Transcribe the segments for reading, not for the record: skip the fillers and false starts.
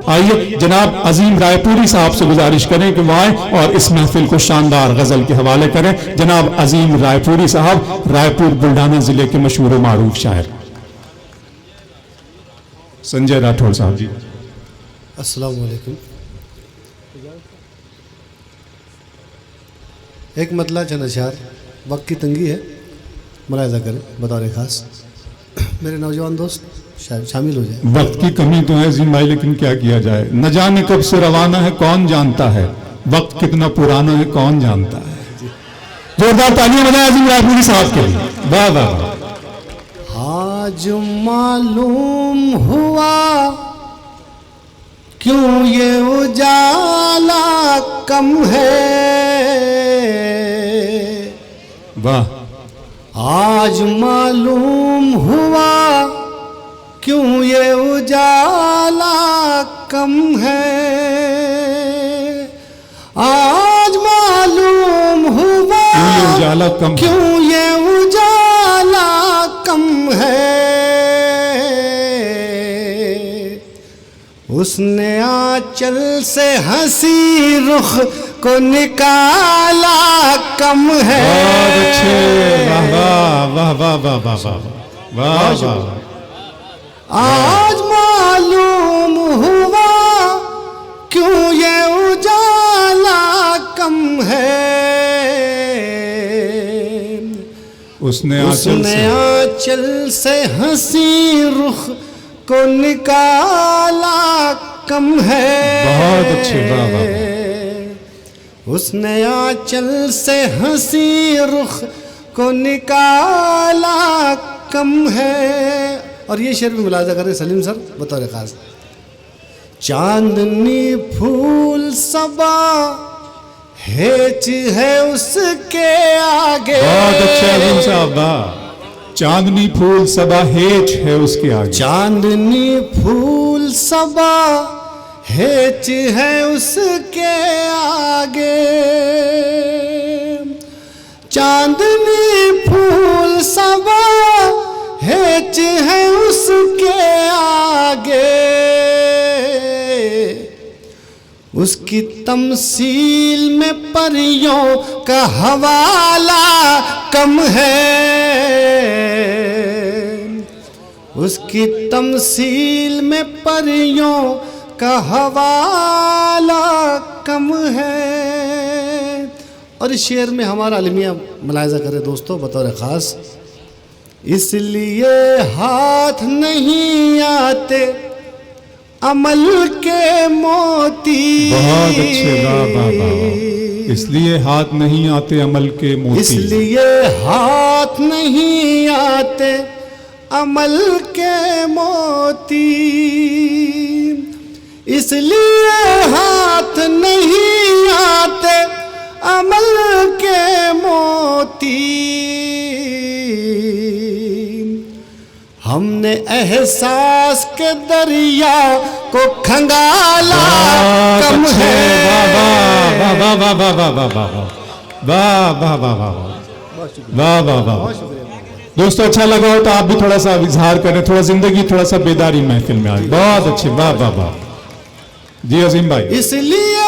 आइए जनाब अजीम रायपुरी साहब से गुजारिश करें कि वह आए और इस महफिल को शानदार गजल के हवाले करें। जनाब अजीम रायपुरी साहब, रायपुर बुल्ढाना जिले के मशहूर मारूफ शायर। संजय राठौड़ साहब जी। अस्सलाम वालेकुम। एक मतला चंद अशार, वक्त की तंगी है, मुलाहिजा करें बतौर खास। मेरे नौजवान दोस्त शायद शामिल हो जाए। वक्त की कमी तो है जिन भाई, लेकिन क्या किया जाए। न जाने कब से रवाना है कौन जानता है, वक्त कितना पुराना है कौन जानता है। जोरदार तालियां बजाएं अजीम रायपुरी साहब के लिए। वाह वाह वाह। आज मालूम हुआ क्यों ये उजाला कम है, वाह। आज मालूम हुआ क्यों ये उजाला कम है, आज मालूम हुआ उजाला कम, क्यों ये उजाला कम है। उसने आंचल से हंसी रुख को निकाला कम है। बहुत अच्छे, वाह वाह वाह वाह वाह वाह वाह वाह। आज मालूम हुआ क्यों ये उजाला कम है, उसने आंचल से हंसी रुख को निकाला कम है। बहुत अच्छे, वाह वाह। उसने आंचल से हंसी रुख को निकाला कम है। और ये शेर भी मुलाजा करें सलीम सर बतौर खास। चांदनी फूल सबा हेच है उसके आगे। बहुत अच्छा अलीम साहब, वाह। चांदनी फूल सबा हेच है उसके आगे। चांदनी फूल सबा हेच है उसके आगे। चांदनी फूल सबा हेच है उसके आगे। उसकी तमसील में परियों का हवाला कम है। उसकी तमसील में परियों का हवाला कम है। और इस शेर में हमारा अलमिया मुलाहिजा करे दोस्तों बतौर ख़ास। इसलिए हाथ नहीं आते अमल के मोती। बहुत अच्छे, वाह वाह वाह। इसलिए हाथ नहीं आते अमल के मोती। इसलिए हाथ नहीं आते अमल के मोती। इसलिए हाथ नहीं आते अमल के मोती। हमने एहसास के दरिया को खंगाला कम है। वाह वाह वाह वाह वाह वाह वाह वाह वाह वाह वाह वाह। दोस्तों अच्छा लगा हो तो आप भी थोड़ा सा इजहार करें, थोड़ा जिंदगी थोड़ा सा बेदारी महफिल में आए। बहुत अच्छे, वाह वाह वाह जी अजीम भाई। इसलिए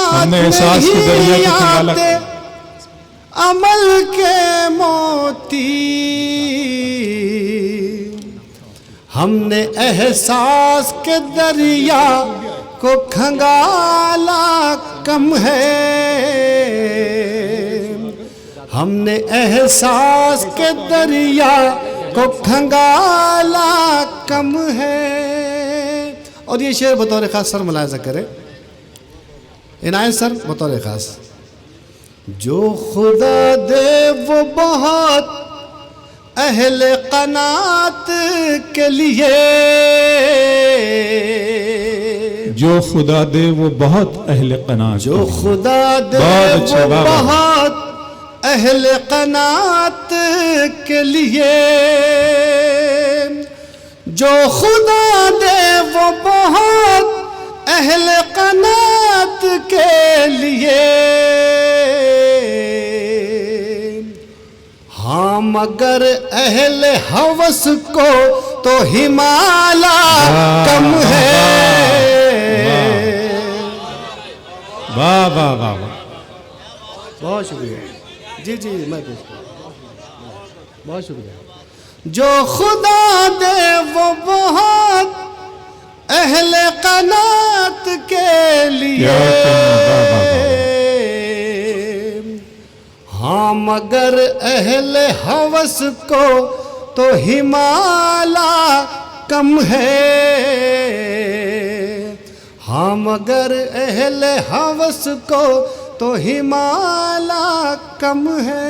हमने एहसास के दरिया को खंगाला अमल के मोती। हमने एहसास के दरिया को खंगाला कम है। हमने एहसास के दरिया को खंगाला कम है। और ये शेर बतौर खास सर मुलाहिजा करें इनायत सर बतौर खास। जो खुदा दे वो बहुत अहले कनात के लिए। जो खुदा दे वो बहुत अहले कनात। जो खुदा दे वो बहुत अहले कनात के लिए। जो खुदा दे वो बहुत अहले कनात के लिए। हाँ मगर अहले हवस को तो हिमालय कम है। वाह वाह वाह। बहुत शुक्रिया। जी जी मैं पूछता हूँ। बहुत शुक्रिया। जो खुदा दे वो बहुत अहले कनात के लिए, क्या कहना, वाह वाह वाह। हाँ मगर अहले हवस को तो हिमाला कम है। हाँ मगर अहले हवस को तो हिमाला कम है।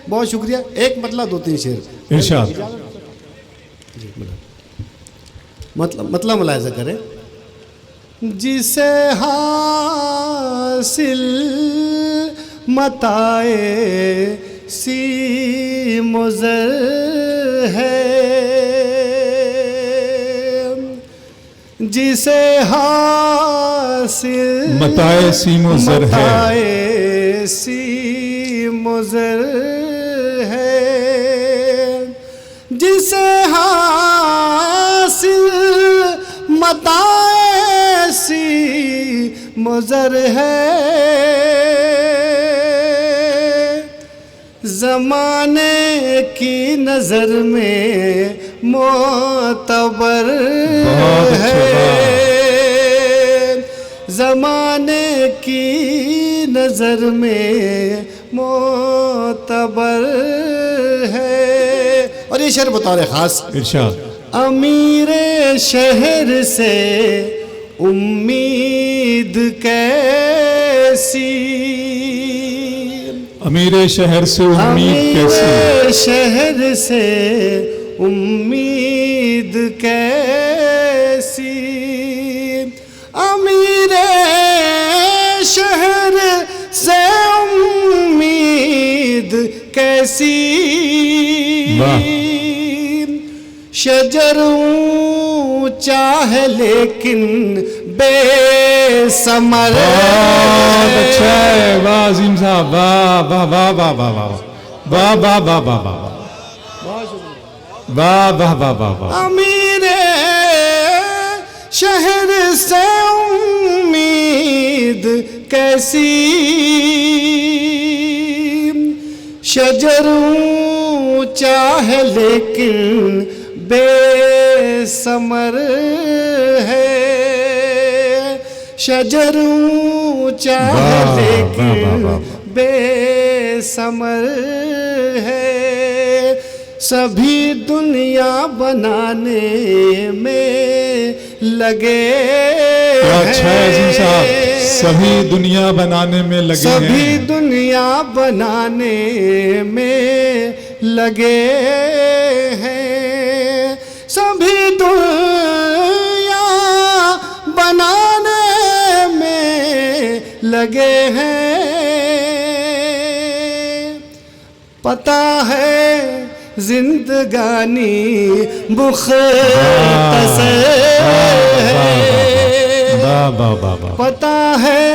बहुत शुक्रिया। एक मतलब 2-3 शेर इरशाद। मतलब मुलाहिजा करें। जिसे हासिल मताए सी मुज़र है, जिसे हासिल मताए सी मुज़र है, मताए सी मुज़र है, जिसे हासिल मताए सी मुज़र है। ज़माने की नज़र में मोतबर है, ज़माने की नज़र में मोतबर है। और ये शेर बता रहे खास। इरशाद। अमीर शहर से उम्मीद कैसी, अमीर शहर से उम्मीद कैसी, अमीर शहर से उम्मीद कैसी, अमीर शहर से उम्मीद कैसी। वाह। शजर ऊंचा है लेकिन बेसमर बहुत अच्छा है। वाह अजीम साहब, वाह वाह वाह वाह वाह वाह वाह वाह वाह वाह वाह वाह वाह वाह वाह वाह। अमीर शहर से उम्मीद कैसी, शजर ऊंचा है लेकिन बेसमर है, शजर ऊंचा है लेकिन बेसमर है। सभी दुनिया बनाने में लगे अच्छा है अजीम साहब, सभी दुनिया बनाने में लगे हैं, सभी दुनिया बनाने में लगे हैं, सभी दुनिया बनाने में लगे हैं। पता है जिंदगानी मुख्तसर है, पता है।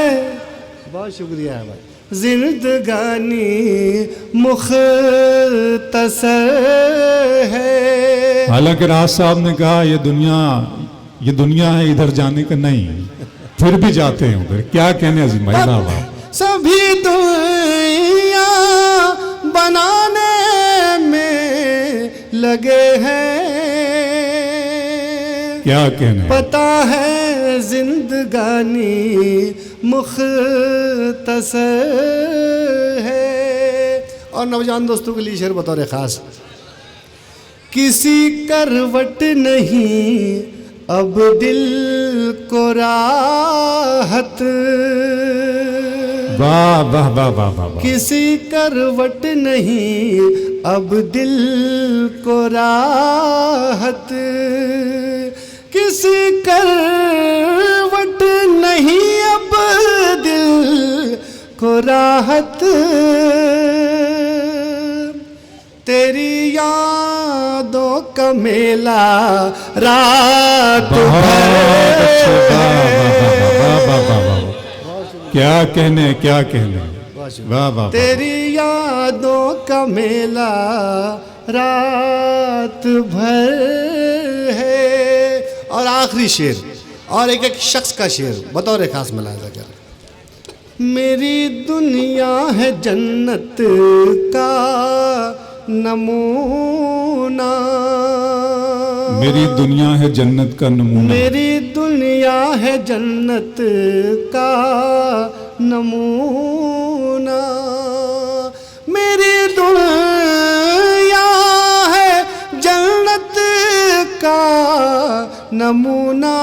बहुत शुक्रिया भाई। जिंदगानी मुख्तसर है। हालांकि राज साहब ने कहा ये दुनिया है, इधर जाने का नहीं, फिर भी जाते हैं उधर। क्या कहने अजीम भाई, वाह वाह। सभी दुनिया बनाने में लगे हैं, क्या कहने। पता है जिंदगानी मुख्तसर है। और नौजवान दोस्तों के लिए शेर बतौर खास। किसी करवट नहीं अब दिल को राहत, वाह वाह वाह वाह वाह। किसी करवट नहीं अब दिल को राहत, किसी करवट नहीं अब दिल को राहत। तेरी यादों का मेला रात भर। क्या कहने, क्या कहने, वाह वाह। तेरी यादों का मेला रात भर है। और आखिरी शेर, और एक एक शख्स का शेर बतौर खास मुलाहिजा कर। मेरी दुनिया है जन्नत का नमूना। मेरी दुनिया है जन्नत का नमूना। मेरी दुनिया है जन्नत का नमूना। मेरी दुनिया है जन्नत का नमूना।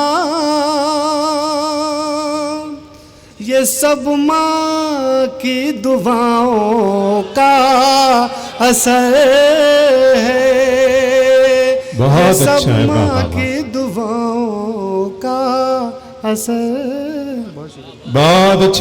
ये सब माँ की दुआओं का असर है। बहुत ये सब अच्छा है, वाह, वाह, माँ वाह। की दुआओं का असर। बहुत अच्छा।